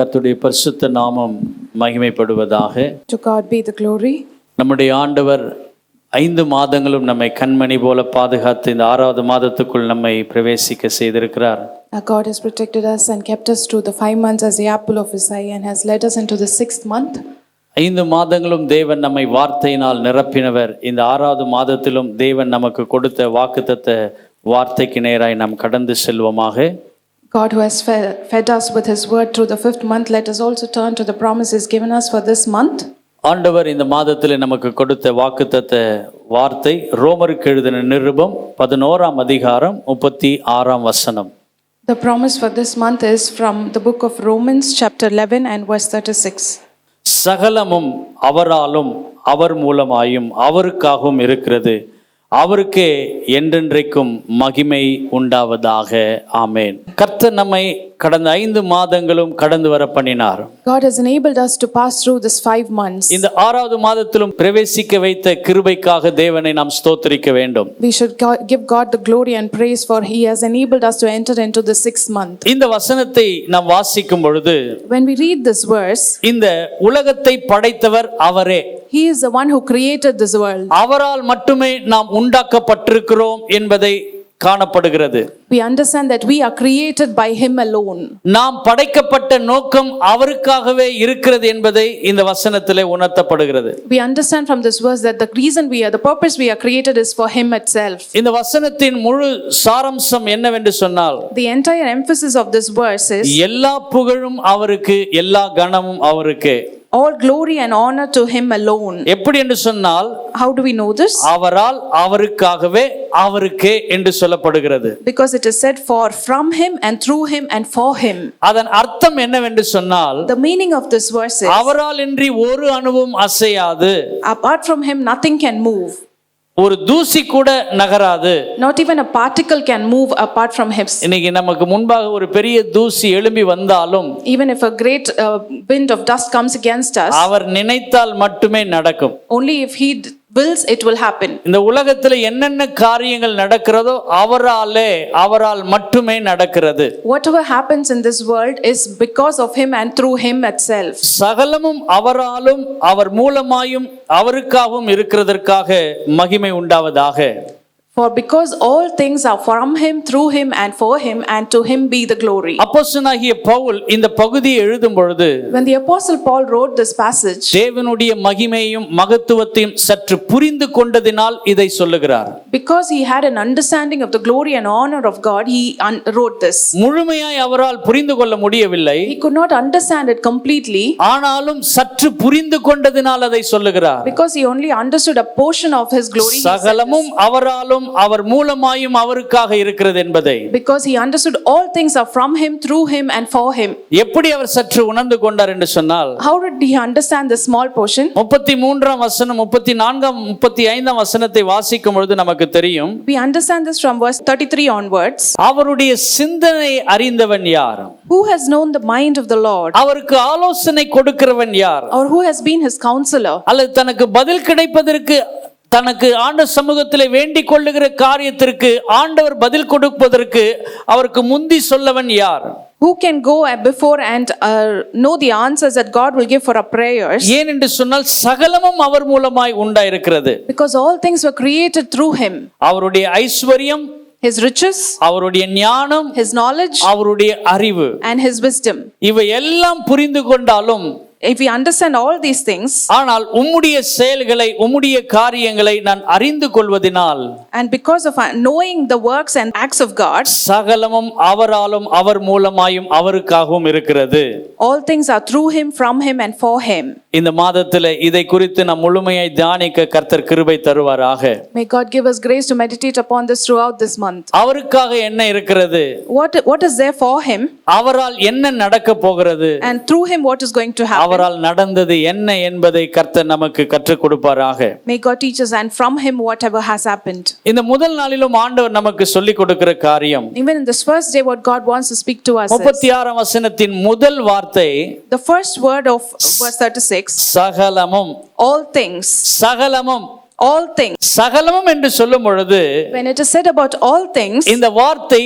கர்த்தருடைய பரிசுத்த நாமம் மகிமைப்படுவதாக. To God be the glory. நம்முடைய ஆண்டவர் 5 மாதங்களும் நம்மை கண்மணி போல பாதுகாத்து இந்த 6வது மாதத்துக்குள் நம்மை பிரவேசிக்க செய்திருக்கிறார். Our God has protected us and kept us through the 5 months as the apple of his eye and has led us into the 6th month. 5 மாதங்களும் தேவன் நம்மை வார்த்தையினால் நிரப்பினவர். இந்த 6வது மாதத்திலும் தேவன் நமக்கு கொடுத்த வாக்குத்தத்த வார்த்தைக்கு நேராய் நாம் கடந்து செல்வோமாக. God who has fed us with his word through the 5th month, let us also turn to the promises given us for this month. ஆண்டவர் இந்த மாதத்தில் நமக்கு கொடுத்த வாக்குத்தத்த வார்த்தை ரோமருக்கு எழுதின நிருபம் 11ஆம் அதிகாரம் 36ஆம் வசனம். The promise for this month is from the book of Romans chapter 11 and verse 36. சகலமும் அவராலும் அவர் மூலமாயும் அவருக்காகவும் இருக்கிறது, அவருக்கே என்றென்றைக்கும் மகிமை உண்டாவதாக. ஆமென். கர்த்தர் நம்மை கடந்த 5 மாதங்களும் கடந்து வர பண்ணினார். God has enabled us to pass through this 5 months. இந்த 6வது மாதத்திலும் பிரவேசிக்க வைத்த கிருபைக்காக தேவனை நாம் ஸ்தோத்திரிக்க வேண்டும். We should give God the glory and praise for he has enabled us to enter into the 6th month. இந்த வசனத்தை நாம் வாசிக்கும் பொழுது, when we read this verse, இந்த உலகத்தை படைத்தவர் அவரே. He is the one who created this world. அவரால் மட்டுமே நாம் உண்டாக்கப்பட்டிருக்கிறோம் என்பதை காணப்படுகிறது. We understand that we are created by him alone. நாம் படைக்கப்பட்ட நோக்கம் அவருக்காகவே இருக்கிறது என்பதை இந்த வசனத்திலே உணர்த்தப்படுகிறது. We understand from this verse that the purpose we are created is for him itself. இந்த வசனத்தின் முழு சாராம்சம் என்னவென்று சொன்னால், the entire emphasis of this verse is எல்லா புகழும் அவருக்கு, எல்லா கனமும் அவருக்கு, all glory and honor to him alone. எப்படி என்று சொன்னால், how do we know this? அவரால், அவருக்காகவே, அவருக்கே என்று சொல்லப்படுகிறது. because it is said for, from him and through him and for him. அதன் அர்த்தம் என்னவென்று சொன்னால், the meaning of this verse is அவரால் இன்றி ஒரு அணுவும் அசையாது, apart from him nothing can move, ஒரு தூசி கூட நகராது, not even a particle can move apart from him. இன்னைக்கு நமக்கு முன்பாக ஒரு பெரிய தூசி எழும்பி வந்தாலும், even if a great wind of dust comes against us, அவர் நினைத்தால் மட்டுமே நடக்கும். only if he wills it will happen. இந்த உலகத்துல என்னென்ன காரியங்கள் நடக்கிறதோ அவரால் மட்டுமே நடக்கிறது. whatever happens in this world is because of him and through him itself. சகலமும் அவராலும் அவர் மூலமாயும் அவருக்காகவும் இருக்கிறதற்காக மகிமை உண்டாவதாக. for because all things are from him, through him and for him, and to him be the glory. அப்போஸ்தலனாகிய பவுல் இந்த பகுதியை எழுதும் பொழுது, when the apostle Paul wrote this passage, தேவனுடைய மகிமையையும் மகத்துவத்தையும் சற்று புரிந்து கொண்டதினால் இதை சொல்லுகிறார். because he had an understanding of the glory and honor of God, he wrote this. முழுமையாய் அவரால் புரிந்து கொள்ள முடியவில்லை, he could not understand it completely, ஆனாலும் சற்று புரிந்து கொண்டதினால் அதை சொல்லுகிறார். because he only understood a portion of his glory. சகலமும் அவராலும் அவர் மூலமாயும் அவருக்காக இருக்கிறது என்பதை, because he understood all things are from him, through him and for him. எப்படி அவர் சற்று உணர்ந்து கொண்டார் என்று சொன்னால், how did he understand this small portion? 33ஆம் வசனம் 34ஆம் 35ஆம் வசனத்தை வாசிக்கும் பொழுது நமக்கு தெரியும். we understand this from verse 33 onwards. அவருடைய சிந்தனை அறிந்தவன் யார்? who has known the mind of the Lord? அவருக்கு ஆலோசனை கொடுக்கிறவன் யார்? or who has been his counselor? அல்லது தனக்கு பதில் கிடைப்பதற்கு, தனக்கு ஆண்டவர் சமூகத்திலே வேண்டிக் கொள்ளுகிற காரியத்திற்கு ஆண்டவர் பதில் கொடுப்பதற்கு அவருக்கு முந்தி சொல்லவன் யார்? who can go before and know the answers that God will give for our prayers? ஏன் என்று சொன்னால் சகலமும் அவர் மூலமாய் உண்டாயிருக்கிறது. because all things were created through him. அவருடைய ஐஸ்வரியம், his riches, அவருடைய ஞானம், his knowledge, அவருடைய அறிவு, and his wisdom. இவை எல்லாம் புரிந்து கொண்டாலும், if we understand all these things, ஆனால் உம்முடைய செயல்களை, உம்முடைய காரியங்களை நான் அறிந்து கொள்வதினால், and because of knowing the works and acts of God, சகலமும் அவராலும் அவர் மூலமாயும் அவருக்காகவும் இருக்கிறது. all things are through him, from him and for him. இந்த மாதத்திலே இதை குறித்து நாம் முழுமையாய் தியானிக்க கர்த்தர் கிருபை தருவாராக. may God give us grace to meditate upon this throughout this month. அவருக்காக என்ன இருக்கிறது? what is there for him? அவரால் என்ன நடக்க போகிறது? and through him what is going to happen? அவரால் நடந்தது என்ன என்பதை கர்த்தர் நமக்கு கற்றுக் கொடுப்பாராக. may God teach us, and from him whatever has happened. இந்த முதல் நாளிலும் ஆண்டவர் நமக்கு சொல்லிக் கொடுக்கிற காரியம், even in this first day what God wants to speak to us, 36ஆம் வசனத்தின் முதல் வார்த்தை, the first word of verse 36, சகலமும். all things. சகலமும் all things. சகலமும் என்று சொல்லும் பொழுது When it is said about all things, இந்த வார்த்தை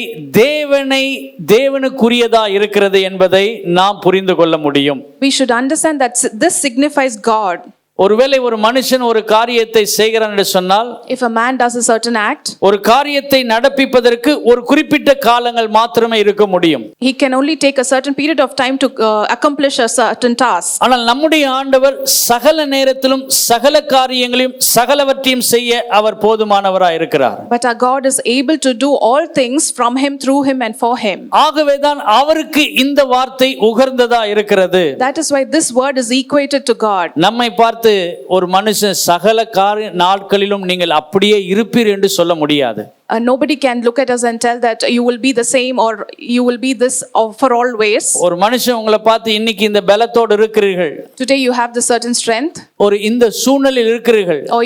தேவனுக்குரியதா இருக்கிறது என்பதை நாம் புரிந்து கொள்ள முடியும். we should understand that this signifies God. ஒருவேளை ஒரு மனுஷன் ஒரு காரியத்தை செய்கிறான் என்று சொன்னால், If a man does a certain act, ஒரு காரியத்தை நடப்பிப்பதற்கு ஒரு குறிப்பிட்ட காலங்கள் மாத்திரமே இருக்க முடியும். he can only take a certain period of time to accomplish a certain task. ஆனால் நம்முடைய ஆண்டவர் சகல நேரத்திலும் சகல காரியங்களையும் சகலவற்றையும் செய்ய அவர் போதுமானவராய் இருக்கிறார். But our God is able to do all things from him, through him and for him. ஆகவேதான் அவருக்கு இந்த வார்த்தை உகர்ந்ததா இருக்கிறது. That is why this word is equated to God. நம்மை பார்த்து ஒரு மனுஷன் சகல நாட்களிலும் நீங்கள் அப்படியே இருப்பீர் என்று சொல்ல முடியாது. Nobody can look at us and tell that you will be the same or you will be this for always. ஒரு மனுஷன் உங்களை பார்த்து இன்னைக்கு இந்த பலத்தோடு இருக்கிறீர்கள், Today you have the certain strength, ஒரு இந்த சூழ்நிலையில் இருக்கிறீர்கள், or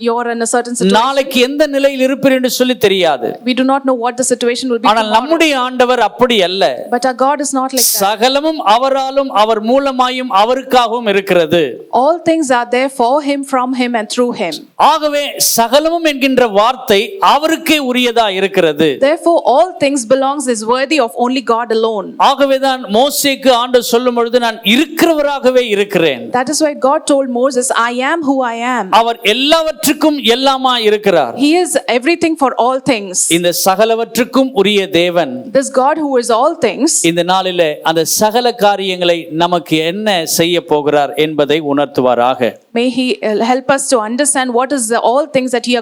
you're in a certain situation. நாளைக்கு எந்த நிலையில் இருப்பீர் என்று சொல்லி தெரியாது. We do not know what the situation will be ஆனால் tomorrow. நம்முடைய ஆண்டவர் அப்படி அல்ல. But our God is not like that. சகலமும் அவராலும் அவர் மூலமாயும் அவருக்காகவும் இருக்கிறது. All things are there for him, from him and through him. ஆகவே சகலமும் என்கின்ற வார்த்தை அவருக்கே உரியதா இருக்கிறது. Therefore all things belongs is worthy of only God alone. ஆகவேதான் மோசேக்கு ஆண்டவர் சொல்லும் பொழுது நான் இருக்கிறவராகவே இருக்கிறேன். That is why God told Moses, I am who I am. அவர் எல்லாவற்றுக்கும் எல்லாமா இருக்கிறார். He is everything for all things. இந்த சகலவற்றுக்கும் உரிய தேவன் This God who is all things, இந்த நாளிலே அந்த சகல காரியங்களை நமக்கு என்ன செய்ய போகிறார் என்பதை உணர்த்துவாராக. may he help us to understand what is all things that he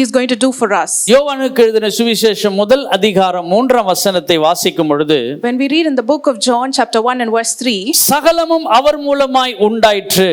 is going to do for us. யோவானுக்கு எழுதின சுவிசேஷம் முதல் அதிகாரம் 3ஆம் வசனத்தை வாசிக்கும் பொழுது, When we read in the book of John chapter 1 and verse 3, சகலமும் அவர் மூலமாய் உண்டாயிற்று,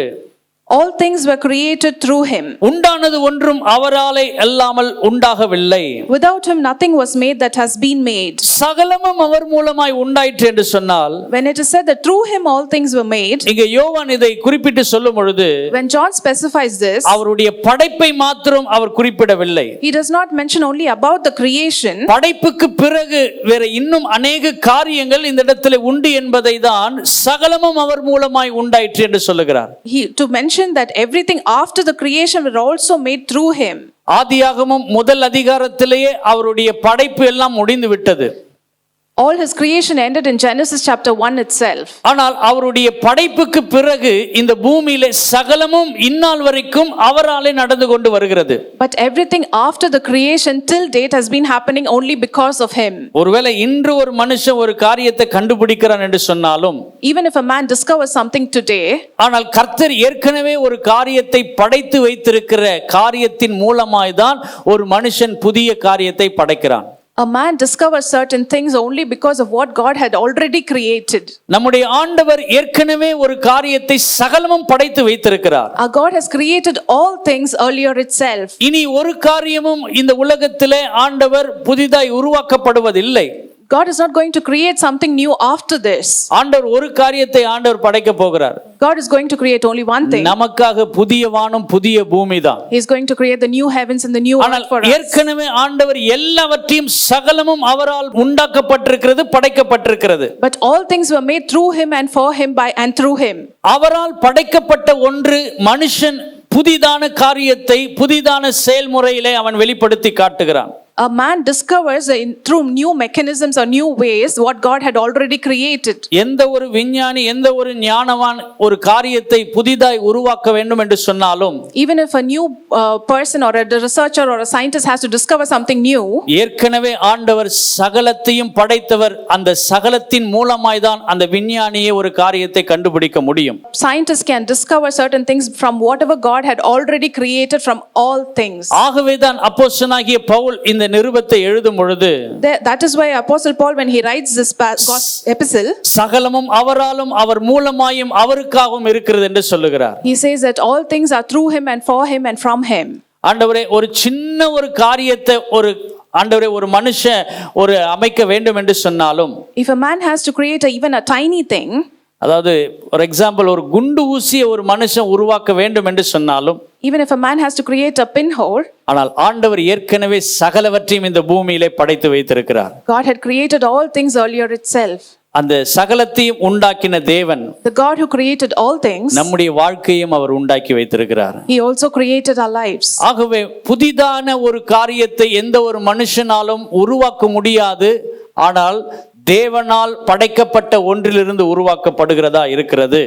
all things were created through him. உண்டானது ஒன்றும் அவராலே அல்லாமல் உண்டாகவில்லை. Without him nothing was made that has been made. சகலமும் அவர் மூலமாய் உண்டாயிற்று என்று சொன்னால், When it is said that through him all things were made, இங்கே யோவான் இதை குறிப்பிட்டு சொல்லும் பொழுது when John specifies this, அவருடைய படைப்பை மாத்திரம் அவர் குறிப்பிடவில்லை. he does not mention only about the creation. படைப்புக்கு பிறகு வேற இன்னும் அநேக காரியங்கள் இந்த இடத்துல உண்டு என்பதை தான் சகலமும் அவர் மூலமாய் உண்டாயிற்று என்று சொல்லுகிறார். To mention that everything after the creation were also made through him. ஆதியாகமம் முதல் அதிகாரத்திலேயே அவருடைய படைப்பு எல்லாம் முடிந்து விட்டது. All his creation ended in Genesis chapter 1 itself. ஆனால் அவருடைய படைப்புக்கு பிறகு இந்த பூமியிலே சகலமும் இந்நாள் வரைக்கும் அவராலே நடந்து கொண்டு வருகிறது. But everything after the creation till date has been happening only because of him. ஒருவேளை இன்று ஒரு மனுஷன் ஒரு காரியத்தை கண்டுபிடிக்கிறான் என்று சொன்னாலும், Even if a man discovers something today, ஆனால் கர்த்தர் ஏற்கனவே ஒரு காரியத்தை படைத்து வைத்திருக்கிற காரியத்தின் மூலமாய் தான் ஒரு மனுஷன் புதிய காரியத்தை படைக்கிறான். a man discovers certain things only because of what God had already created. நம்முடைய ஆண்டவர் ஏற்கனவே ஒரு காரியத்தை சகலமும் படைத்து வைத்திருக்கிறார். Our God has created all things earlier itself. இனி ஒரு காரியமும் இந்த உலகத்திலே ஆண்டவர் புதிதாய் உருவாக்கப்படுவதில்லை. God is not going to create something new after this. ஆண்டவர் ஒரு காரியத்தை ஆண்டவர் படைக்க போகிறார். God is going to create only one thing. நமக்காக புதிய வானம் புதிய பூமி தான். He is going to create the new heavens and the new earth for us. ஏற்கனவே ஆண்டவர் எல்லாவற்றையும் சகலமும் அவரால் உண்டாக்கப்பட்டிருக்கிறது, படைக்கப்பட்டிருக்கிறது. But all things were made through him and for him by and through him. அவரால் படைக்கப்பட்ட ஒன்று மனுஷன் புதிதான காரியத்தை புதிதான செயல்முறையிலே அவன் வெளிப்படுத்தி காட்டுகிறான். A man discovers through new mechanisms or new ways what God had already created. எந்த ஒரு விஞ்ஞானி எந்த ஒரு ஞானவான் ஒரு காரியத்தை புதிதாய் உருவாக்க வேண்டும் என்று சொன்னாலும், Even if a new person or a researcher or a scientist has to discover something new, ஏற்கனவே ஆண்டவர் சகலத்தையும் படைத்தவர். அந்த சகலத்தின் மூலமாய் தான் அந்த விஞ்ஞானியே ஒரு காரியத்தை கண்டுபிடிக்க முடியும். Scientists can discover certain things from whatever God had already created from all things. ஆகவேதான் அப்போஸ்தலனாகிய பவுல் இந்த நிருபத்தை எழுதும் பொழுது, That is why Apostle Paul, when he writes this epistle, சகலமும் அவராலும் அவர் மூலமாயும் அவருக்காகவும் இருக்கிறது என்று சொல்லுகிறார். he says that all things are through him and for him and from him. ஆண்டவரே, ஒரு சின்ன ஒரு காரியத்தை ஆண்டவரே ஒரு மனுஷன் ஒரு அமைக்க வேண்டும் என்று சொன்னாலும், If a man has to create even a tiny thing, அதாவது ஒரு எக்ஸாம்பிள், ஒரு குண்டு ஊசியை ஒரு மனுஷன் உருவாக்க வேண்டும் என்று சொன்னாலும், even if a man has to create a pinhole, ஆனால் ஆண்டவர் ஏற்கனவே சகலவற்றையும் இந்த பூமியிலே படைத்து வைத்திருக்கிறார். God had created all things earlier itself. அந்த சகலத்தையும் உண்டாக்கின தேவன் The God who created all things, நம்முடைய வாழ்க்கையும் அவர் உண்டாக்கி வைத்திருக்கிறார். He also created our lives. ஆகவே புதிதான ஒரு காரியத்தை எந்த ஒரு மனுஷனாலும் உருவாக்க முடியாது. ஆனால் தேவனால் படைக்கப்பட்ட ஒன்றிலிருந்து உருவாக்கப்படுகிறதா இருக்கிறது.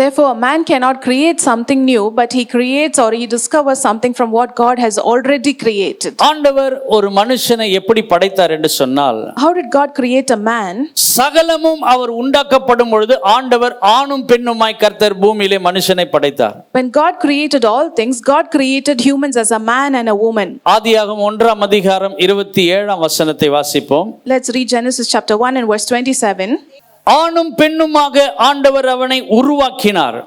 Therefore, a man cannot create something new, but he creates or he discovers something from what God has already created. ஆண்டவர் ஒரு மனுஷனை எப்படி படைத்தார் என்று சொன்னால், How did God create a man? சகலமும் அவர் உண்டாக்கப்படும் பொழுது ஆண்டவர் ஆணும் பெண்ணுமாய் கர்த்தர் பூமியிலே மனுஷனை படைத்தார். When God created all things, God created humans as a man and a woman. ஆதியாகமம் 1:27 வாசிப்போம். Let's read Genesis chapter 1 and verse 27. ஆணும் பெண்ணுமாக ஆண்டவர் அவனை உருவாக்கினார்.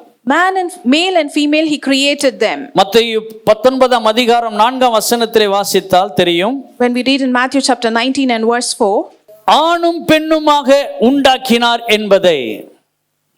Male and female, he created them. மத்தேயு 19:4 வாசித்தால் தெரியும். When we read in Matthew chapter 19 and verse 4, ஆணும் பெண்ணுமாக உண்டாக்கினார் என்பதை,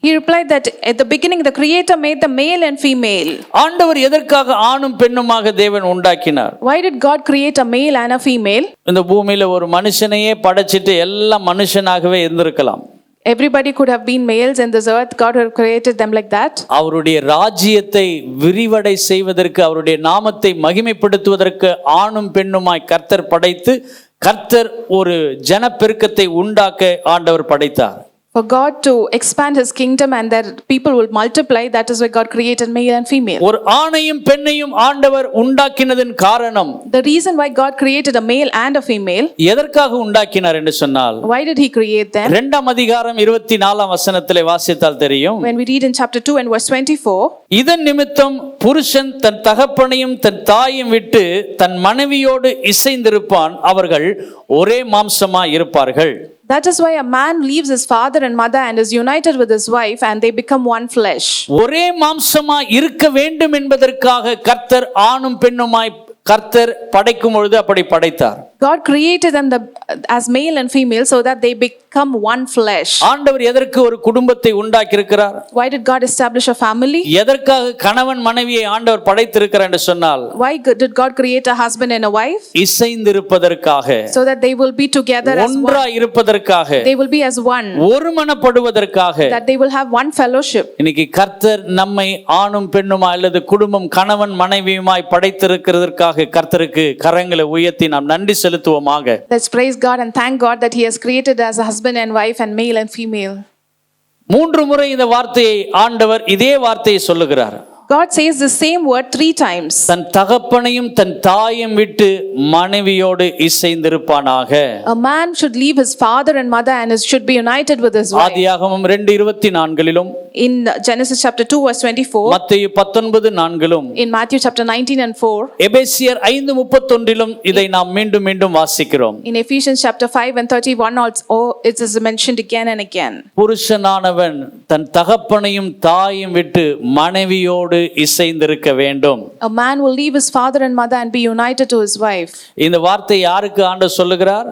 he replied that at the beginning the creator made the male and female. ஆண்டவர் எதற்காக ஆணும் பெண்ணுமாக தேவன் உண்டாக்கினார்? Why did God create a male and a female? இந்த பூமியில ஒரு மனுஷனையே படைச்சிட்டு எல்லாம் மனுஷனாகவே இருந்திருக்கலாம். Everybody could have been males in this earth. God had created them like that. அவருடைய ராஜ்யத்தை விரிவடை செய்வதற்கு, அவருடைய நாமத்தை மகிமைப்படுத்துவதற்கு ஆணும் பெண்ணுமாய் கர்த்தர் படைத்து, கர்த்தர் ஒரு ஜனப்பெருக்கத்தை உண்டாக்க ஆண்டவர் படைத்தார். For God to expand his kingdom and that people will multiply, that is why God created male and female. ஒரு ஆணையும் பெண்ணையும் ஆண்டவர் உண்டாக்கினதின் காரணம், The reason why God created a male and a female, எதற்காக உண்டாக்கினார் என்று சொன்னால், why did he create them? 2:24 வாசித்தால் தெரியும். When we read in chapter 2 and verse 24, இதன் நிமித்தம் புருஷன் தன் தகப்பனையும் தன் தாயையும் விட்டு தன் மனைவியோடு இசைந்திருப்பான், அவர்கள் ஒரே மாம்சமாய் இருப்பார்கள். that is why a man leaves his father and mother and is united with his wife and they become one flesh. ஒரே மாம்சமாய் இருக்க வேண்டும் என்பதற்காக கர்த்தர் ஆணும் பெண்ணுமாய் கர்த்தர் படைக்கும் பொழுது அப்படி படைத்தார். God created them as male and female so that they become one flesh. ஆண்டவர் எதற்கு ஒரு குடும்பத்தை உண்டாக்கி இருக்கிறார்? Why did God establish a family? எதற்காக கணவன் மனைவியை ஆண்டவர் படைத்திருக்கிறார் என்று சொன்னால், Why did God create a husband and a wife? இசைந்திருப்பதற்காக, So that they will be together as one. ஒன்றாய் இருப்பதற்காக, They will be as one. ஒருமனப்படுவதற்காக. That they will have one fellowship. இன்னைக்கு கர்த்தர் நம்மை ஆணும் பெண்ணுமா அல்லது குடும்பம் கணவன் மனைவியுமாய் படைத்திருக்கிறதற்காக கர்த்தருக்கு கரங்களை உயர்த்தி நாம் நன்றி செலுத்துவோமாக. Let's praise God and thank God that he has created as a husband and wife and male and female. 3 முறை இந்த வார்த்தையை ஆண்டவர் இதே வார்த்தையை சொல்லுகிறார். God says the same word 3 times. தன் தகப்பனையும் தன் தாயையும் விட்டு மனைவியோடு இசைந்திருப்பானாக. A man should leave his father and mother and should be united with his wife. ஆதியாகமம் 2:24 In Genesis chapter 2 verse 24, மத்தேயு 19:4 in Matthew chapter 19 and 4, எபேசியர் 5:31 இதை நாம் மீண்டும் மீண்டும் வாசிக்கிறோம். in Ephesians chapter 5 and 31 also it is mentioned again and again. புருஷனானவன் தன் தகப்பனையும் தாயையும் விட்டு மனைவியோடு இசைந்திருக்க வேண்டும். A man will leave his father and mother and be united to his wife. இந்த வார்த்தை யாருக்கு ஆண்டவர் சொல்லுகிறார்?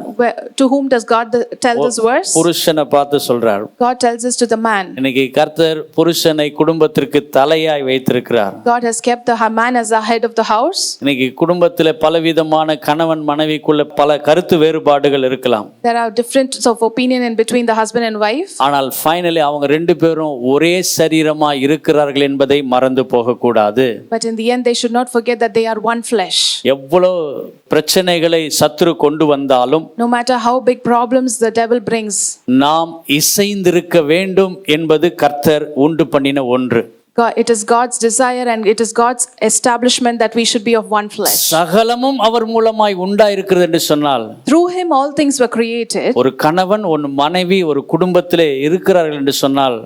To whom does God tell this verse? புருஷனை பார்த்து சொல்றார். God tells this to the man. இன்னைக்கு கர்த்தர் புருஷனை குடும்பத்திற்கு தலையாய் வைத்திருக்கிறார். God has kept the man as the head of the house. இன்னைக்கு குடும்பத்திலே பலவிதமான கணவன் மனைவிக்குள்ள பல கருத்து வேறுபாடுகள் இருக்கலாம். There are differences of opinion in between the husband and wife. ஆனால் ஃபைனலி அவங்க 2 பேரும் ஒரே சரீரமாய் இருக்கிறார்கள் என்பதை மறந்து போகக்கூடாது. But in the end they should not forget that they are one flesh. எவ்வளவு பிரச்சனைகளை சத்துரு கொண்டு வந்தாலும், No matter how big problems the devil brings, நாம் இசைந்திருக்க வேண்டும் என்பது கர்த்தர் உண்டு பண்ணின ஒன்று. it is God's desire and it is God's establishment that we should be of one flesh. சகலமும் அவர் மூலமாய் உண்டாயிருக்கிறது என்று சொன்னால், Through him all things were created. ஒரு கணவன் ஒரு மனைவி ஒரு குடும்பத்திலே இருக்கிறார்கள் என்று சொன்னால்,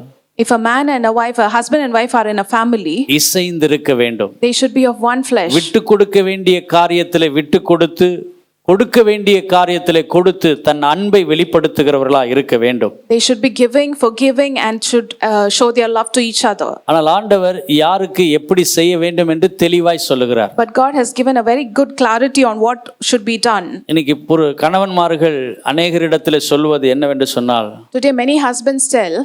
If a man and a wife, a husband and wife are in a family, இசைந்திருக்க வேண்டும். they should be of one flesh. விட்டு கொடுக்க வேண்டிய காரியத்திலே விட்டு கொடுத்து, கொடுக்க வேண்டிய காரியத்திலே கொடுத்து தன் அன்பை வெளிப்படுத்துகிறவர்களா இருக்க வேண்டும். They should be giving, forgiving and should show their love to each other. ஆனால் ஆண்டவர் யாருக்கு எப்படி செய்ய வேண்டும் என்று தெளிவாய் சொல்லுகிறார். But God has given a very good clarity on what should be done. இன்னைக்கு கணவன்மார்கள் அநேகரிடத்திலே சொல்வது என்னவென்று சொன்னால், Today many husbands tell,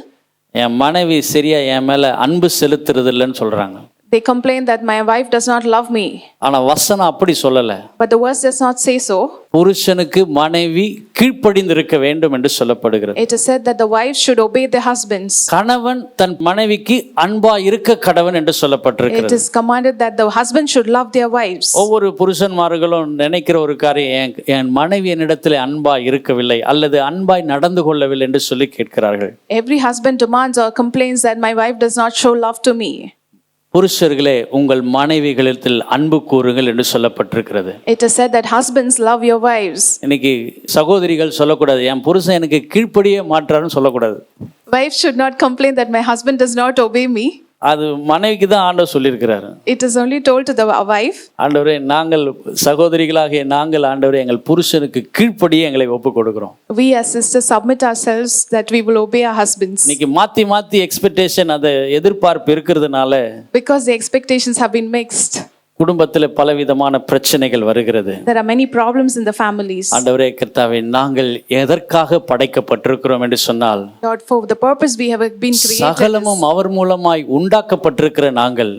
என் மனைவி சரியா என் மேல அன்பு செலுத்துறது இல்லைன்னு சொல்றாங்க. They complain that my wife does not love me. ஆனா வசனம் அப்படி சொல்லல. But the verse does not say so. புருஷனுக்கு மனைவி கீழ்ப்படிந்திருக்க வேண்டும் என்று சொல்லப்படுகிறது. It is said that the wives should obey their husbands. கணவன் தன் மனைவிக்கு அன்பா இருக்க கடவன் என்று சொல்லப்பட்டிருக்கிறது. It is commanded that the husband should love their wives. ஒவ்வொரு புருஷன்மார்களும் நினைக்கிற ஒரு காரியம், என் மனைவி என்னிடத்தில் அன்பா இருக்கவில்லை அல்லது அன்பாய் நடந்து கொள்ளவில்லை என்று சொல்லி கேட்கிறார்கள். Every husband demands or complains that my wife does not show love to me. புருஷர்களே, உங்கள் மனைவிகளிடத்தில் அன்பு கூறுங்கள் என்று சொல்லப்பட்டிருக்கிறது. It is said that husbands love your wives. இன்னைக்கு சகோதரிகள் சொல்லக்கூடாது, என் புருஷன் எனக்கு கீழ்ப்படியே மாட்டாருன்னு சொல்லக்கூடாது. Wives should not complain that my husband does not obey me. அது மனைவிக்கு தான் ஆண்டவர் சொல்லியிருக்கிறாரு. It is only told to the wife. ஆண்டவரே, நாங்கள் சகோதரிகளாகிய நாங்கள் ஆண்டவரே எங்கள் புருஷனுக்கு கீழ்ப்படியே எங்களை ஒப்பு கொடுக்கிறோம். We as sisters submit ourselves that we will obey our husbands. இன்னைக்கு மாத்தி எக்ஸ்பெக்டேஷன், அது எதிர்பார்ப்பு இருக்கிறதுனால Because the expectations have been mixed. குடும்பத்தில் பலவிதமான பிரச்சனைகள் வருகிறது. There are many problems in the families. ஆண்டவரே கர்த்தாவே, நாங்கள் எதற்காக படைக்கப்பட்டிருக்கிறோம் என்று சொன்னால், Lord, for the purpose we have been created. சகலமும் அவர் மூலமாய் உண்டாக்கப்பட்டிருக்கிற நாங்கள்,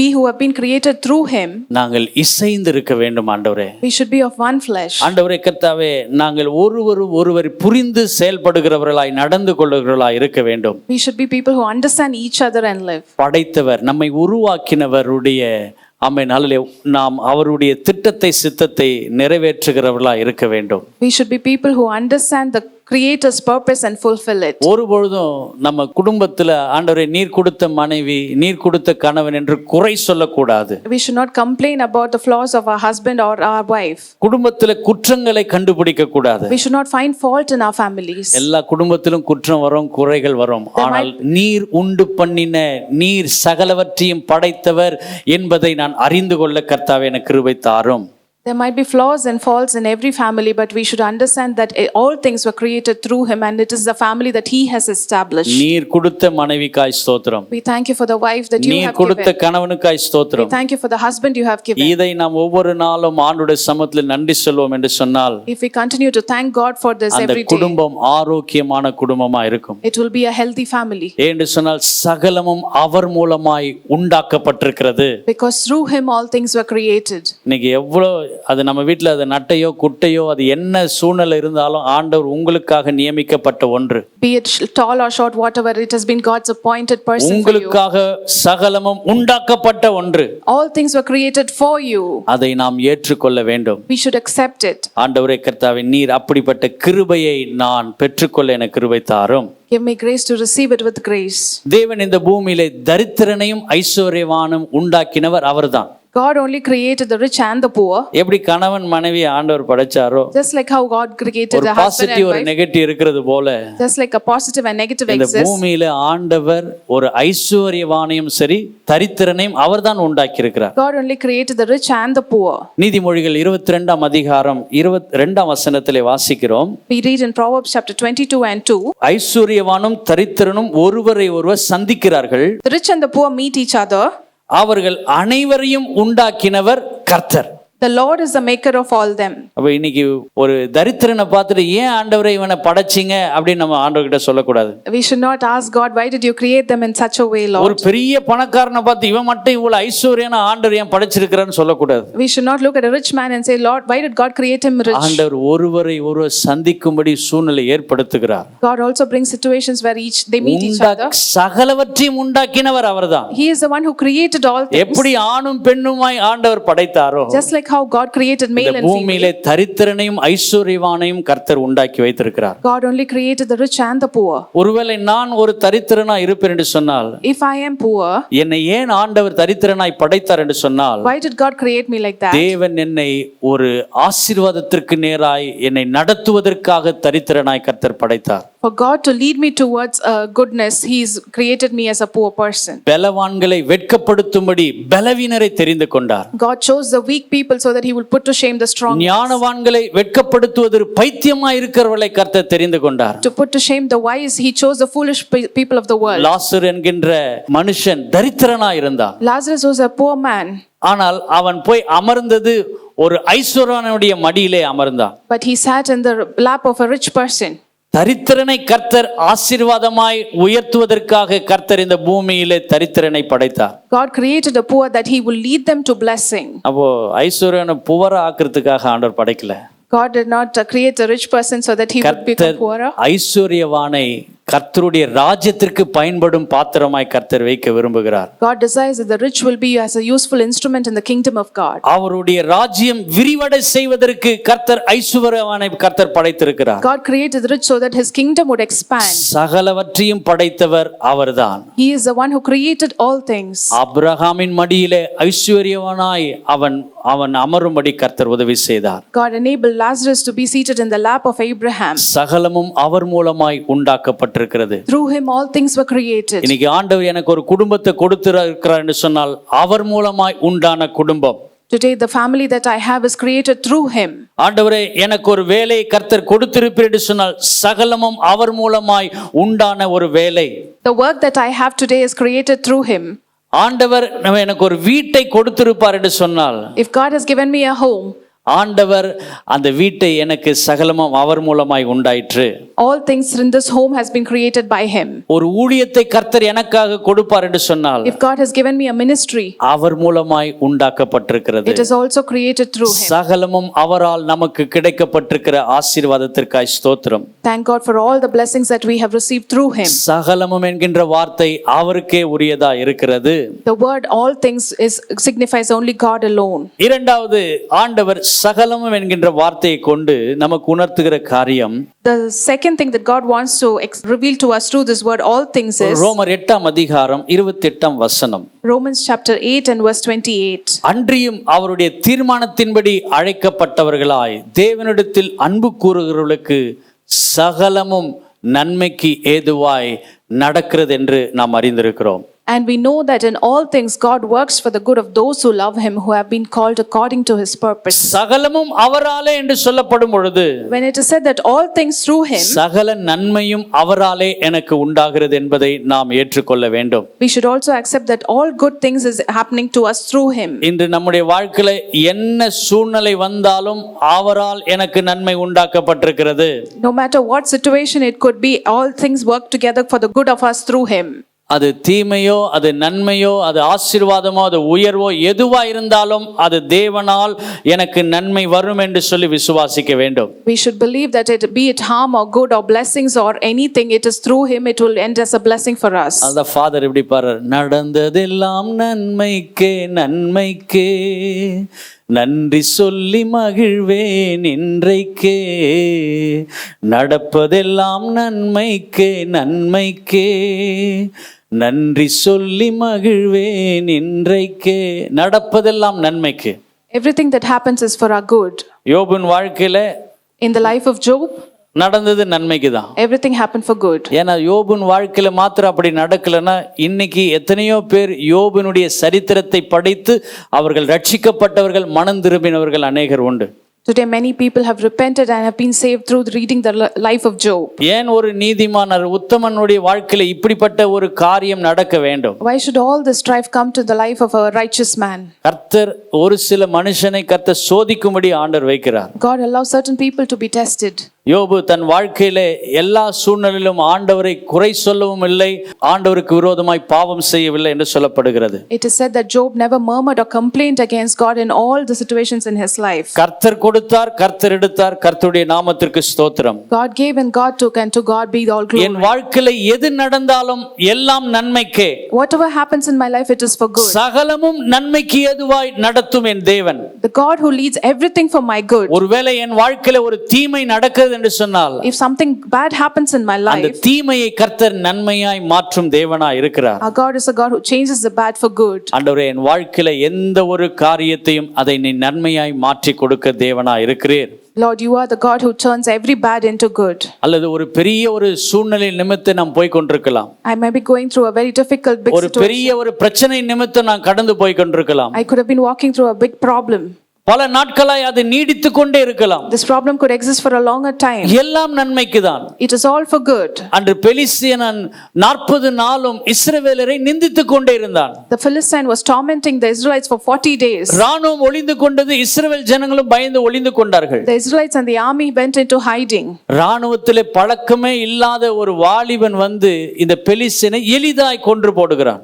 We who have been created through him, நாங்கள் இசைந்து இருக்க வேண்டும் ஆண்டவரே. we should be of one flesh. ஆண்டவரே கர்த்தாவே, நாங்கள் ஒருவர் புரிந்து செயல்படுகிறவர்களாய் நடந்து கொள்ளுகிறவர்களாய் இருக்க வேண்டும். We should be people who understand each other and live. படைத்தவர் நம்மை உருவாக்கினவருடைய ஆமென் நாம் அவருடைய திட்டத்தை சித்தத்தை நிறைவேற்றுகிறவர்களாய் இருக்க வேண்டும். We should be people who understand the Creator's purpose and fulfill it. ஒருபொழுதும் நம்ம குடும்பத்துல ஆண்டவரே நீர் கொடுத்த மனைவி, நீர் கொடுத்த கணவன் என்று குறை சொல்லக்கூடாது. We should not complain about the flaws of our husband or our wife. குடும்பத்துல குற்றங்களை கண்டுபிடிக்க கூடாது. We should not find fault in our families. எல்லா குடும்பத்திலும் குற்றம் வரும், குறைகள் வரும். ஆனால் நீர் உண்டு பண்ணின, நீர் சகலவற்றையும் படைத்தவர் என்பதை நான் அறிந்து கொள்ள கர்த்தாவே எனக்கு கிருபை தாரும். There might be flaws and faults in every family, but we should understand that all things were created through him, and it is the family that he has established. நீர் கொடுத்த மனைவிக்காய் ஸ்தோத்திரம். We thank you for the wife that you have நீர் கொடுத்த given. கணவனுக்காய் ஸ்தோத்திரம். We thank you for the husband you have given. இதை நாம் ஒவ்வொரு நாளும் ஆண்டவருடைய சமூகத்தில் நன்றி சொல்வோம் என்று சொன்னால், If we continue to thank God for this அந்த every day, குடும்பம் ஆரோக்கியமான குடும்பமா இருக்கும். it will be a healthy family. என்று சொன்னால் சகலமும் அவர் மூலமாய் உண்டாக்கப்பட்டிருக்கிறது. Because through him all things were created. இன்னைக்கு எவ்வளவு அது நம்ம வீட்டில் அது நட்டையோ குட்டையோ அது என்ன சூழ்நிலை இருந்தாலும் ஆண்டவர் உங்களுக்காக நியமிக்கப்பட்ட ஒன்று. Be it tall or short, whatever, it has been God's appointed person for you. உங்களுக்காக சகலமும் உண்டாக்கப்பட்ட ஒன்று. All things were created for you. அதை நாம் ஏற்றுக்கொள்ள வேண்டும். We should accept it. ஆண்டவரே கர்த்தாவே, நீர் அப்படிப்பட்ட கிருபையை நான் பெற்றுக்கொள்ள எனக்கு கிருபை தாரும். Give me grace to receive it with grace. தேவன் இந்த பூமியிலே தரித்திரனையும் ஐஸ்வர்யவானும் உண்டாக்கினவர் அவர்தான். God only created the rich and the poor. எப்படி கணவன் மனைவி ஆண்டவர் படைச்சாரோ, Just like how God created ஒரு the husband பாசிட்டிவ் and ஒரு wife. நெகட்டிவ் இருக்கிறது போல, Just like a positive and negative இந்த exists. பூமியில ஆண்டவர் ஒரு ஐஸ்வர்யவானையும் சரி தரித்திரனையும் அவர்தான் உண்டாக்கி இருக்கிறார். God only created the rich and the poor. நீதிமொழிகள் 22 அதிகாரம் 22 வசனத்திலே வாசிக்கிறோம். We read in Proverbs chapter 22 and 2. ஐஸ்வர்யவானும் தரித்திரனும் ஒருவரை ஒருவர் சந்திக்கிறார்கள். The rich and the poor meet each other. அவர்கள் அனைவரையும் உண்டாக்கினவர் கர்த்தர். The Lord is the maker of all them. அப்ப இன்னைக்கு ஒரு தரித்திரனை பார்த்துட்டு ஏன் ஆண்டவரை இவனை படைச்சீங்க அப்படின்னு நம்ம ஆண்டவர்கிட்ட சொல்லக்கூடாது. We should not ask God, why did you create them in such a way, ஒரு Lord? பெரிய பணக்காரனை பார்த்து இவன் மட்டும் இவ்வளவு ஐஸ்வர்யான ஆண்டவர் ஏன் படைச்சிருக்கிறான்னு சொல்லக்கூடாது. We should not look at a rich man and say, Lord, why did God create him rich? ஆண்டவர் ஒருவரை ஒருவர் சந்திக்கும்படி சூழ்நிலை ஏற்படுத்துகிறார். God also brings situations where they meet each other. சகலவற்றையும் உண்டாக்கினவர் அவர்தான். He is the one who created all things. எப்படி ஆணும் பெண்ணுமாய் ஆண்டவர் படைத்தாரோ, Just like how God created male and பூமியிலே female. தரித்திரனையும் ஐஸ்வர்யவானையும் கர்த்தர் உண்டாக்கி வைத்திருக்கிறார். God only created the rich and the poor. ஒருவேளை நான் ஒரு தரித்திரனா இருப்பேன் என்று சொன்னால், If I am poor, என்னை ஏன் ஆண்டவர் தரித்திரனாய் படைத்தார் என்று சொன்னால், why did God create me like that? தேவன் என்னை ஒரு ஆசீர்வாதத்திற்கு நேராய் என்னை நடத்துவதற்காக தரித்திரனாய் கர்த்தர் படைத்தார். For God to lead me towards goodness, He's created me as a poor person. பலவான்களை வெட்கப்படுத்தும்படி பலவீனரை தெரிந்து கொண்டார். God chose the weak people so that He would put to shame the strong. ஞானவான்களை வெட்கப்படுத்துவது பைத்தியமாய் இருக்கிறவர்களை கர்த்தர் தெரிந்து கொண்டார். To put to shame the wise, He chose the foolish people of the world. லாசர் என்கின்ற மனுஷன் தரித்திரனாய் இருந்தான். Lazarus was a poor man. ஆனால் அவன் போய் அமர்ந்தது ஒரு ஐஸ்வர்யவானுடைய மடியிலே அமர்ந்தான். But he sat in the lap of a rich person. தரித்திரனை கர்த்தர் ஆசீர்வாதமாய் உயர்த்துவதற்காக கர்த்தர் இந்த பூமியிலே தரித்திரனை படைத்தார். God created a poor that he will lead them to blessing. அப்போ ஐஸ்வர்யனை புவர ஆக்குறதுக்காக ஆண்டவர் படைக்கல. God did not create a rich person so that he would become poorer. ஐஸ்வர்யவானை கர்த்தருடைய ராஜ்யத்திற்கு பயன்படும் பாத்திரமாய் கர்த்தர் வைக்க விரும்புகிறார். God desires that the rich will be as a useful instrument in the kingdom of God. அவருடைய ராஜ்யம் விரிவடை செய்வதற்கு கர்த்தர் ஐஸ்வர்யவானை கர்த்தர் படைத்திருக்கிறார். God created the rich so that his kingdom would expand. சகலவற்றையும் படைத்தவர் அவர்தான். He is the one who created all things. ஆபிரகாமின் மடியிலே ஐஸ்வர்யவானாய் அவன் அமரும்படி கர்த்தர் உதவி செய்தார். God enabled Lazarus to be seated in the lap of Abraham. சகலமும் அவர் மூலமாய் உண்டாக்கப்பட்டிருக்கிறது. Through him all things were created. இன்னைக்கு ஆண்டவர் எனக்கு ஒரு குடும்பத்தை கொடுத்திருக்கிறார் என்று சொன்னால் அவர் மூலமாய் உண்டான குடும்பம். Today the family that I have is created through him. ஆண்டவரே எனக்கு ஒரு வேலையை கர்த்தர் கொடுத்திருப்பீர் என்று சொன்னால் சகலமும் அவர் மூலமாய் உண்டான ஒரு வேலை. The work that I have today is created through him. ஆண்டவர் எனக்கு ஒரு வீட்டை கொடுத்திருப்பார் என்று சொன்னால், If God has given me a home, ஆண்டவர் அந்த வீட்டை எனக்கு சகலமும் அவர் மூலமாய் உண்டாயிற்று. all things in this home has been created by him. ஒரு ஊழியத்தை கர்த்தர் எனக்காக கொடுப்பார் என்று சொன்னால், If God has given me a ministry, அவர் மூலமாய் உண்டாக்கப்பட்டிருக்கிறது. it is also created through him. சகலமும் அவரால் நமக்கு கிடைக்கப்பட்டிருக்கிற ஆசீர்வாதத்திற்காய் ஸ்தோத்திரம். Thank God for all the blessings that we have received through him. சகலமும் என்கின்ற வார்த்தை அவருக்கே உரியதா இருக்கிறது. The word all things signifies only God alone. இரண்டாவது, ஆண்டவர் சகலமும் என்கின்ற வார்த்தையை கொண்டு நமக்கு உணர்த்துகிற காரியம், The second thing that God wants to reveal to us through this word all things is ரோமர் 8:28 Romans chapter 8 and verse 28. அன்றியும் அவருடைய தீர்மானத்தின்படி அழைக்கப்பட்டவர்களாய் தேவனிடத்தில் அன்பு கூறுகிறவர்களுக்கு சகலமும் நன்மைக்கு ஏதுவாய் நடக்கிறது என்று நாம் அறிந்திருக்கிறோம். And we know that in all things God works for the good of those who love him, who have been called according to his purpose. சகலமும் அவராலே என்று சொல்லப்படும் பொழுது, When it is said that all things through him, சகல நன்மையும் அவராலே எனக்கு உண்டாகிறது என்பதை நாம் ஏற்றுக்கொள்ள வேண்டும். we should also accept that all good things is happening to us through him. இன்று நம்முடைய வாழ்க்கையில என்ன சூழ்நிலை வந்தாலும் அவரால் எனக்கு நன்மை உண்டாக்கப்பட்டிருக்கிறது. No matter what situation it could be, all things work together for the good of us through him. அது தீமையோ அது நன்மையோ அது ஆசீர்வாதமோ அது உயர்வோ எதுவா இருந்தாலும் அது தேவனால் எனக்கு நன்மை வரும் என்று சொல்லி விசுவாசிக்க வேண்டும். We should believe that it be it harm or good or blessings or anything, it is through him, it will end as a blessing for us. அந்த ஃபாதர் இப்படி பாரு, நடந்ததெல்லாம் நன்மைக்கே நன்மைக்கே நன்றி சொல்லி மகிழ்வேன் இன்றைக்கே, நடப்பதெல்லாம் நன்மைக்கே நன்மைக்கே நன்றி சொல்லி மகிழ்வேன் இன்றைக்கே. நடப்பதெல்லாம் நன்மைக்கு. Everything that happens is for our good. யோபின் வாழ்க்கையில In the life of Job, நடந்தது நன்மைக்கு தான். everything happened for good. ஏன்னா யோபின் வாழ்க்கையில மாத்திரம் அப்படி நடக்கலன்னா இன்னைக்கு எத்தனையோ பேர் யோபினுடைய சரித்திரத்தை படித்து அவர்கள் ரட்சிக்கப்பட்டவர்கள் மனம் திரும்பினவர்கள் அநேகர் உண்டு. Today many people have repented and have been saved through reading the life of Job. ஏன் ஒரு நீதிமானர் உத்தமனுடைய வாழ்க்கையில இப்படிப்பட்ட ஒரு காரியம் நடக்க வேண்டும்? Why should all this strife come to the life of a righteous man? கர்த்தர் ஒரு சில மனுஷனை கர்த்தர் சோதிக்கும்படி ஆண்டவர் வைக்கிறார். God allows certain people to be tested. யோபு தன் வாழ்க்கையிலே எல்லா சூழ்நிலையிலும் ஆண்டவரை குறை சொல்லவும் இல்லை, ஆண்டவருக்கு விரோதமாய் பாவம் செய்யவில்லை என்று சொல்லப்படுகிறது. It is said that Job never murmured or complained against God in all the situations in his life. கர்த்தர் கொடுத்தார், கர்த்தர் எடுத்தார், கர்த்தருடைய நாமத்திற்கு ஸ்தோத்திரம். God gave and God took, and to God be all glory. என் வாழ்க்கையில எது நடந்தாலும் எல்லாம் நன்மைக்கே. Whatever happens in my life, it is for good. சகலமும் நன்மைக்கு ஏதுவாய் நடத்தும் என் தேவன். The God who leads everything for my good. ஒருவேளை என் வாழ்க்கையில ஒரு தீமை நடக்கிறது என்று சொன்னால், If something bad happens in my அந்த life, தீமையை கர்த்தர் நன்மையாய் மாற்றும் தேவனாய் இருக்கிறார். our God is a God who changes the bad for good. ஆண்டவரே, என் வாழ்க்கையில எந்த ஒரு காரியத்தையும் அதை நீ நன்மையாய் மாற்றி கொடுக்க தேவனாய் இருக்கிறீர். Lord, you are the God who turns every bad into good. அல்லது ஒரு பெரிய ஒரு சூழ்நிலை நிமித்தம் நாம் போய் கொண்டிருக்கலாம். I may be going through a very difficult big ஒரு பெரிய situation. ஒரு பிரச்சனை நிமித்தம் நான் கடந்து போய் கொண்டிருக்கலாம். I could have been walking through a big problem. பல நாட்களாய் அது நீடித்து கொண்டே இருக்கலாம். This problem could exist for a longer time. எல்லாம் நன்மைக்கு தான். It is all for good. அன்று பெலிஸ்தியன் 40 நாளும் இஸ்ரவேலரை நிந்தித்துக் கொண்டே இருந்தான். The Philistine was tormenting the Israelites for 40 days. ராணுவம் ஒளிந்து கொண்டது, இஸ்ரவேல் ஜனங்களும் பயந்து ஒளிந்து கொண்டார்கள். The Israelites and the army went into hiding. ராணுவத்திலே பழக்கமே இல்லாத ஒரு வாலிபன் இந்த பெலிஸ்தியனை எளிதாய் கொன்று போடுகிறான்.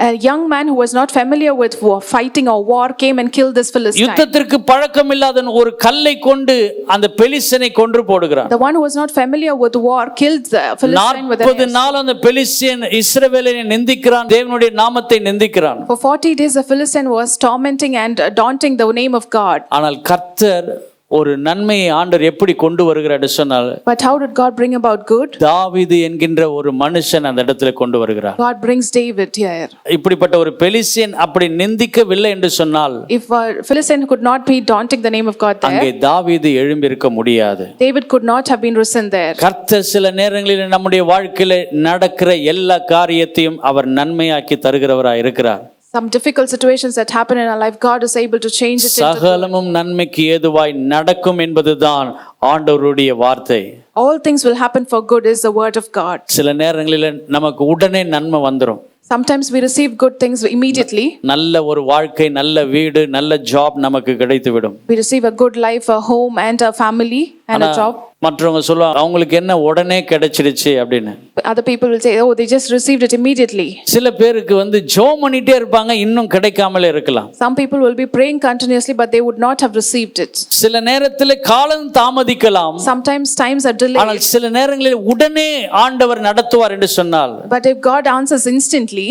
A young man who was not familiar with fighting or war came and killed this Philistine. யுத்தத்திற்கு பழக்கம் இல்லாத ஒரு கல்லை கொண்டு அந்த பெலிஸ்தியனை கொன்று போடுகிறான். The one who was not familiar with war killed the Philistine with a 40 நாள் அந்த பெலிஸ்தியன் இஸ்ரவேலை நிந்திக்கிறான், தேவனுடைய நாமத்தை நிந்திக்கிறான். For 40 days the Philistine was tormenting and daunting the name of God. ஆனால் கர்த்தர் ஒரு நன்மையை ஆண்டவர் எப்படி கொண்டு வருகிறார் என்று சொன்னால், But how did God bring about good? தாவீது என்கின்ற ஒரு மனுஷன் அந்த இடத்துல கொண்டு வருகிறார். God brings David here. இப்படிப்பட்ட ஒரு பெலிஸ்தியன் அப்படி நிந்திக்கவில்லை என்று சொன்னால், If a Philistine could not be daunting the name of God there, அங்கே தாவீது எழும்பியிருக்க முடியாது. David could not have been risen there. கர்த்தர் சில நேரங்களில் நம்முடைய வாழ்க்கையில நடக்கிற எல்லா காரியத்தையும் அவர் நன்மையாக்கி தருகிறவராய் இருக்கிறார். Some difficult situations that happen in our life, God is able to change it into good. சகலமும் நன்மைக்கு ஏதுவாய் நடக்கும் என்பதுதான் ஆண்டவருடைய வார்த்தை. All things will happen for good is the word of God. சில நேரங்களில் நமக்கு உடனே நன்மை வந்துரும். Sometimes we receive good things immediately. நல்ல ஒரு வாழ்க்கை, நல்ல வீடு, நல்ல ஜாப் நமக்கு கிடைத்துவிடும். We receive a good life, a home and a family and a job. மற்றவங்க சொல்லுவாங்க அவங்களுக்கு என்ன உடனே கிடைச்சிடுச்சு அப்படின்னு. Other people will say, oh, they just received it immediately. சில பேருக்கு ஜெபம் பண்ணிட்டே இருப்பாங்க, இன்னும் கிடைக்காமலே இருக்கலாம். Some people will be praying continuously but they would not have received it. சில நேரத்தில் காலம் தாமதிக்கலாம். Sometimes times are delayed. ஆனால் சில நேரங்களில் உடனே ஆண்டவர் நடத்துவார் என்று சொன்னால், But if God answers instantly,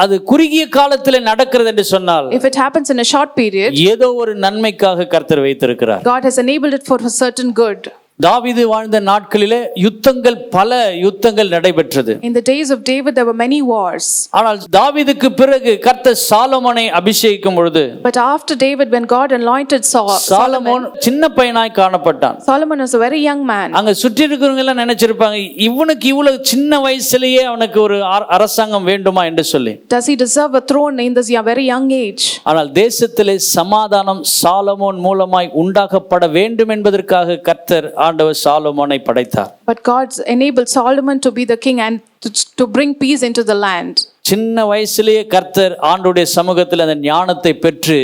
அது குறுகிய காலத்தில் நடக்கிறது என்று சொன்னால், if it happens in a short period, ஏதோ ஒரு நன்மைக்காக கர்த்தர் வைத்திருக்கிறார். God has enabled it for a certain good. தாவீது வாழ்ந்த நாட்களிலே பல யுத்தங்கள் நடைபெற்றது. In the days of David there were many wars. ஆனால் தாவீதுக்கு பிறகு கர்த்தர் சாலமோனை அபிஷேகிக்கும் பொழுது, But after David, when God anointed Solomon சின்ன பையனாய் காணப்பட்டான். Solomon was a very young man. அங்க சுற்றி இருக்கிறவங்க எல்லாம் நினைச்சிருப்பாங்க, இவனுக்கு இவ்வளவு சின்ன வயசுலயே அவனுக்கு ஒரு அரசாங்கம் வேண்டுமா என்று சொல்லி. Does he deserve a throne in this very young age? ஆனால் தேசத்திலே சமாதானம் சாலமோன் மூலமாய் உண்டாக்கப்பட வேண்டும் என்பதற்காக கர்த்தர் ஆண்டவர் சாலமோனை படைத்தார். But God enabled Solomon to be the king and to bring peace into the land. சின்ன வயசுலயே கர்த்தர் ஆண்டவருடைய சமூகத்தில் அந்த ஞானத்தை பெற்று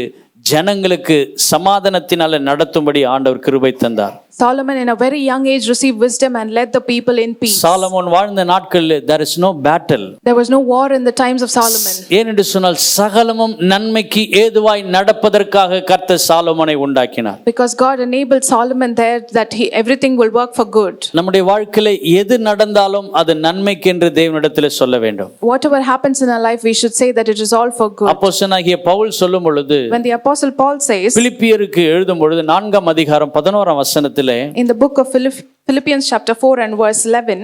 ஜனங்களுக்கு சமாதானத்தினால நடத்தும்படி ஆண்டவர் கிருபை தந்தார். Solomon in a very young age received wisdom and led the people in peace. Solomon வாழ்ந்த நாட்களில் there is no battle. There was no war in the times of Solomon. ஏனென்று சொன்னால் சகலமும் நன்மைக்கு ஏதுவாய் நடப்பதற்காக கர்த்தர் சாலமோனை உண்டாக்கினார். Because God enabled Solomon there that everything will work for good. நம்முடைய வாழ்க்கையில எது நடந்தாலும் அது நன்மைக்கு என்று தேவனிடத்தில் சொல்ல வேண்டும். Whatever happens in our life we should say that it is all for good. அப்போஸ்தலனாகிய பவுல் சொல்லும் பொழுது, When the apostle Paul says, பிலிப்பியருக்கு எழுதும் பொழுது 4ஆம் அதிகாரம் 11ஆம் வசனத்தில், in the book of Philippians chapter 4 and verse 11,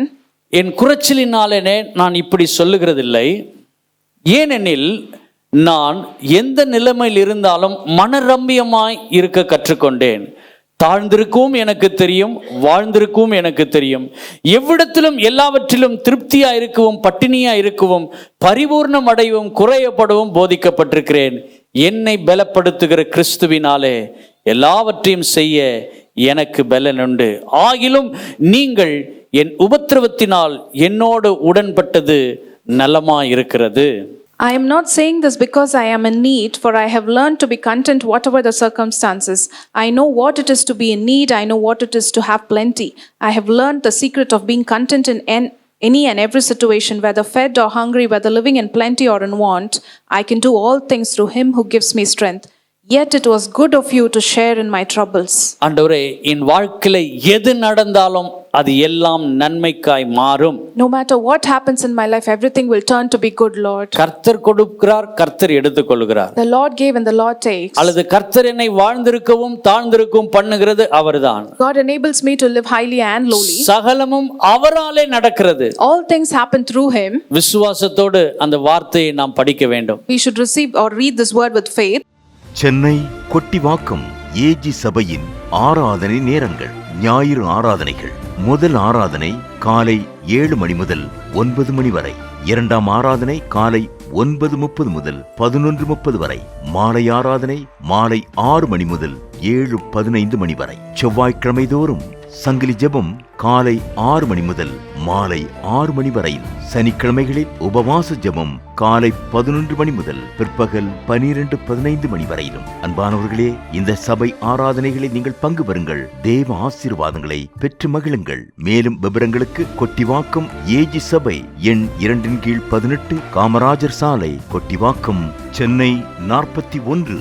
என் குறைச்சலினாலே நான் இப்படி சொல்லுகிறதில்லை, ஏனெனில் நான் எந்த நிலைமையில் இருந்தாலும் மனரம்யமாய் இருக்க கற்றுக்கொண்டேன். தாழ்ந்திருக்கவும் எனக்கு தெரியும், வாழ்ந்திருக்கவும் எனக்கு தெரியும். எவ்விடத்திலும் எல்லாவற்றிலும் திருப்தியா இருக்கவும், பட்டினியா இருக்கவும், பரிபூர்ணம் அடையவும், குறையப்படவும் போதிக்கப்பட்டிருக்கிறேன். என்னை பலப்படுத்துகிற கிறிஸ்துவினாலே எல்லாவற்றையும் செய்ய எனக்கு பலன் உண்டு. ஆகிலும் நீங்கள் என் உபத்திரவத்தினால் என்னோடு உடன்பட்டது நலமாயிருக்கிறது. I am not saying this because I am in need, for I have learned to be content whatever the circumstances. I know what it is to be in need. I know what it is to have plenty. I have learned the secret of being content in any and every situation, whether fed or hungry, whether living in plenty or in want. I can do all things through him who gives me strength. Yet it was good of you to share in my troubles. ஆண்டவரே, என் வாழ்க்கையில எது நடந்தாலும் அது எல்லாம் நன்மைக்காய் மாறும். No matter what happens in my life, everything will turn to be good, Lord. கர்த்தர் கொடுக்கிறார், கர்த்தர் எடுத்துக்கொள்கிறார். The Lord gave and the Lord takes. அல்லது கர்த்தர் என்னை வாழ்ந்திருக்கவும் தாழ்ந்திருக்கவும் பண்ணுகிறது அவர்தான். God enables me to live highly and lowly. சகலமும் அவராலே நடக்கிறது. All things happen through him. விசுவாசத்தோடு அந்த வார்த்தையை நாம் படிக்க வேண்டும். We should receive or read this word with faith. Chennai Kottivakkam AG சபையின் ஆராதனை நேரங்கள். ஞாயிறு ஆராதனைகள். முதல் ஆராதனை காலை 7 மணி முதல் 9 மணி வரை. இரண்டாம் ஆராதனை காலை 9:30 முதல் 11:30 வரை. மாலை ஆராதனை மாலை 6 மணி முதல் 7:15 மணி வரை. செவ்வாய்க்கிழமை தோறும் சங்கிலி ஜெபம் காலை 6 மணி முதல் மாலை 6 மணி வரையில். சனிக்கிழமைகளில் உபவாச ஜெபம் காலை 11 மணி முதல் பிற்பகல் 12:15 மணி வரையிலும். அன்பானவர்களே, இந்த சபை ஆராதனைகளில் நீங்கள் பங்கு பெறுங்கள். தேவ ஆசீர்வாதங்களை பெற்று மகிழுங்கள். மேலும் விவரங்களுக்கு கொட்டிவாக்கம் ஏஜி சபை எண் 2/18 காமராஜர் சாலை, கொட்டிவாக்கம், சென்னை 41